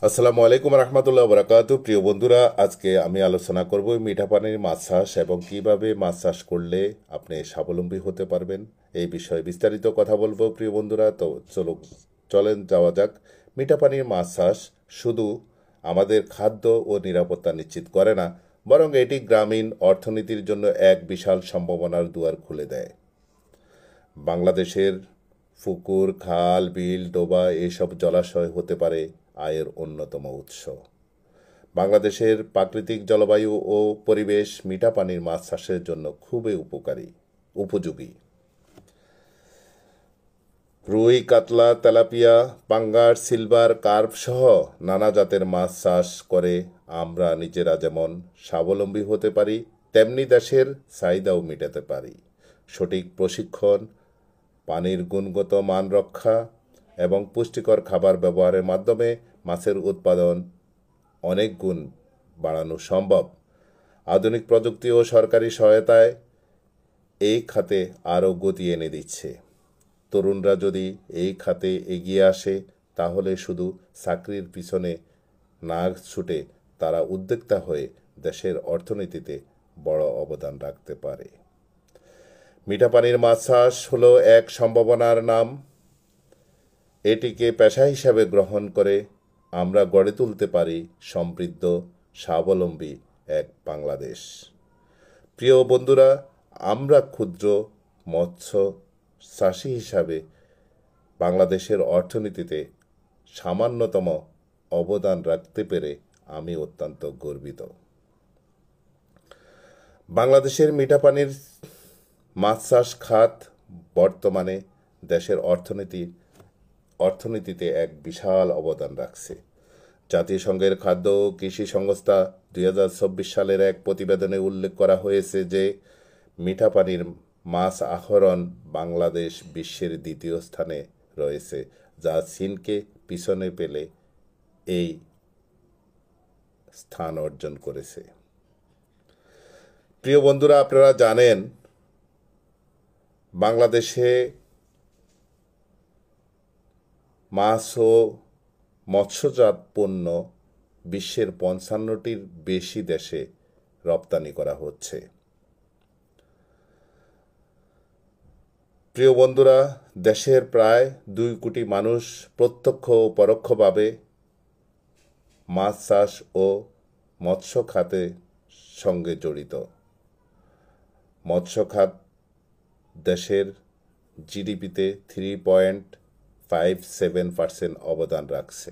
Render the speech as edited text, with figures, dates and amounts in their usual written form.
আসসালামু আলাইকুম রহমতুল্লাহ বরাকাতু। প্রিয় বন্ধুরা, আজকে আমি আলোচনা করব মিঠা পানির মাছ চাষ এবং কিভাবে মাছ চাষ করলে আপনি স্বাবলম্বী হতে পারবেন এই বিষয়ে বিস্তারিত কথা বলবো। প্রিয় বন্ধুরা, তো চলেন যাওয়া যাক। মিঠা পানির মাছ চাষ শুধু আমাদের খাদ্য ও নিরাপত্তা নিশ্চিত করে না, বরং এটি গ্রামীণ অর্থনীতির জন্য এক বিশাল সম্ভাবনার দুয়ার খুলে দেয়। বাংলাদেশের পুকুর, খাল, বিল, ডোবা এসব জলাশয় হতে পারে আয়ের অন্যতম উৎস। বাংলাদেশের প্রাকৃতিক জলবায়ু ও পরিবেশ মিঠা পানির মাছ চাষের জন্য খুবই উপযোগী। রুই, কাতলা, তেলাপিয়া, পাঙ্গাস, সিলভার, কার্প সহ নানা জাতের মাছ চাষ করে আমরা নিজেরা যেমন স্বাবলম্বী হতে পারি, তেমনি দেশের চাহিদাও মেটাতে পারি। সঠিক প্রশিক্ষণ, পানির গুণগত মান রক্ষা এবং পুষ্টিকর খাবার ব্যবহারের মাধ্যমে মাছের উৎপাদন অনেক গুণ বাড়ানো সম্ভব। আধুনিক প্রযুক্তি ও সরকারি সহায়তায় এই খাতে আরও গতি এনে দিচ্ছে। তরুণরা যদি এই খাতে এগিয়ে আসে, তাহলে শুধু চাকরির পিছনে না ছুটে তারা উদ্যোক্তা হয়ে দেশের অর্থনীতিতে বড় অবদান রাখতে পারে। মিঠা পানির মাছ চাষ হলো এক সম্ভাবনার নাম। এটিকে পেশা হিসাবে গ্রহণ করে আমরা গড়ে তুলতে পারি সমৃদ্ধ, স্বাবলম্বী এক বাংলাদেশ। প্রিয় বন্ধুরা, আমরা ক্ষুদ্র মৎস্য চাষী হিসাবে বাংলাদেশের অর্থনীতিতে সামান্যতম অবদান রাখতে পেরে আমি অত্যন্ত গর্বিত। বাংলাদেশের মিঠা পানির মাছ চাষ খাত বর্তমানে দেশের অর্থনীতিতে এক বিশাল অবদান রাখছে। জাতিসংঘের খাদ্য ও কৃষি সংস্থা 2024 সালের এক প্রতিবেদনে উল্লেখ করা হয়েছে যে মিঠা পানির মাছ আহরণ বাংলাদেশ বিশ্বের দ্বিতীয় স্থানে রয়েছে, যা চীনকে পিছনে ফেলে এই স্থান অর্জন করেছে। প্রিয় বন্ধুরা, আপনারা জানেন বাংলাদেশে মাছ ও মৎস্যজাত পণ্য বিশ্বের 55টির বেশি দেশে রপ্তানি করা হচ্ছে। প্রিয় বন্ধুরা, দেশের প্রায় 2 কোটি মানুষ প্রত্যক্ষ ও পরোক্ষভাবে মাছ চাষ ও মৎস্য খাতের সঙ্গে জড়িত। মৎস্য খাত দেশের জিডিপিতে 3.57% অবদান রাখছে।